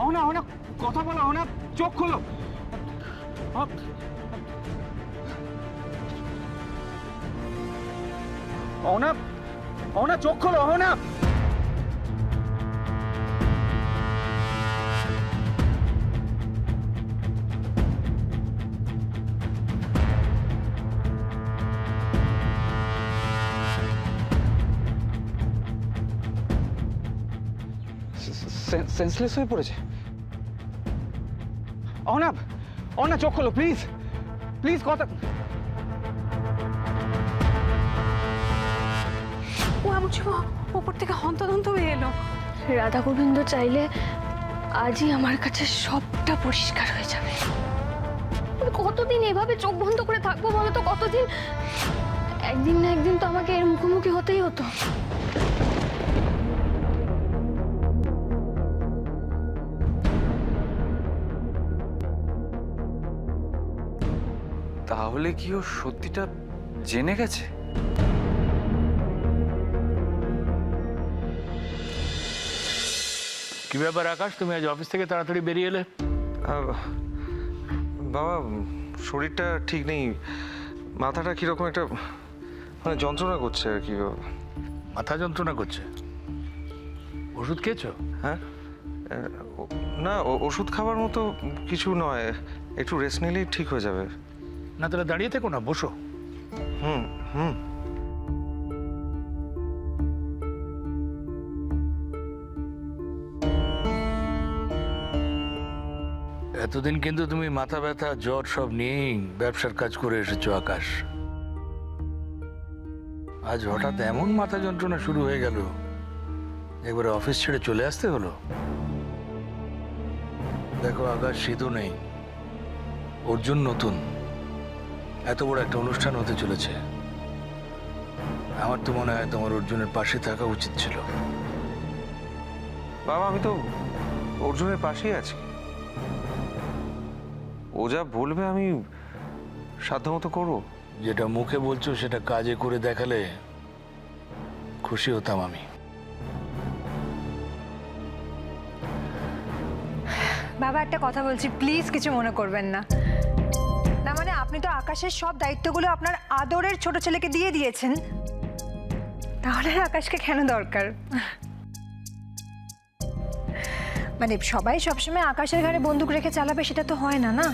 অহনা অহনা অহনা কথা বলো, অহনা চোখ খোলো। অহনা অহনা চোখ খোলো, অহনা। সেন্সলেস হয়ে পড়েছে। অহনা অহনা চোখ খোলো প্লিজ, প্লিজ কথা। ও এমন সময় ওপর থেকে হন্তদন্ত হয়ে এলো। রাধা গোবিন্দ চাইলে আজই আমার কাছে সবটা পরিষ্কার হয়ে যাবে। আমি কতদিন এভাবে চোখ বন্ধ করে থাকবো বলো তো? কতদিন? একদিন না একদিন তো আমাকে এর মুখোমুখি হতেই হতো। তাহলে কি ও সত্যিটা জেনে গেছে? কি ব্যাপার আকাশ, তুমি আজ অফিস থেকে তাড়াতাড়ি বেরিয়ে এলে? বাবা, শরীরটা ঠিক নেই, মাথাটা কিরকম একটা মানে যন্ত্রণা করছে আর কি। মাথা যন্ত্রণা করছে? ওষুধ খেয়েছো? হ্যাঁ, না ওষুধ খাবার মতো কিছু নয়, একটু রেস্ট নিলেই ঠিক হয়ে যাবে। না তাহলে দাঁড়িয়ে থেকো না, বসো। হুম হুম। এতদিন কিন্তু তুমি মাথা ব্যথা জ্বর সব নিয়েই ব্যবসার কাজ করে এসেছো আকাশ। আজ হঠাৎ এমন মাথা যন্ত্রণা শুরু হয়ে গেল, একবারে অফিস ছেড়ে চলে আসতে হলো। দেখো আকাশ, শীতও নেই, অর্জুন নতুন, এত বড় একটা অনুষ্ঠান হতে চলেছে। আমার তো মনে হয় তোমার অর্জুনের পাশে থাকা উচিত ছিল। বাবা, আমি তো অর্জুনের পাশেই আছি, ও যা বলবে আমি সাধ্যমতো করবো। যেটা মুখে বলছো সেটা কাজে করে দেখালে খুশি হতাম আমি। বাবা একটা কথা বলছি, প্লিজ কিছু মনে করবেন না। না মানে আপনি তো আকাশের সব দায়িত্বগুলো আপনার আদরের ছোট ছেলেকে দিয়ে দিয়েছেন, তাহলে আকাশকে কেন দরকার? মানে সবাই সবসময় আকাশের ঘাড়ে বন্দুক রেখে চালাবে সেটা তো হয় না, না?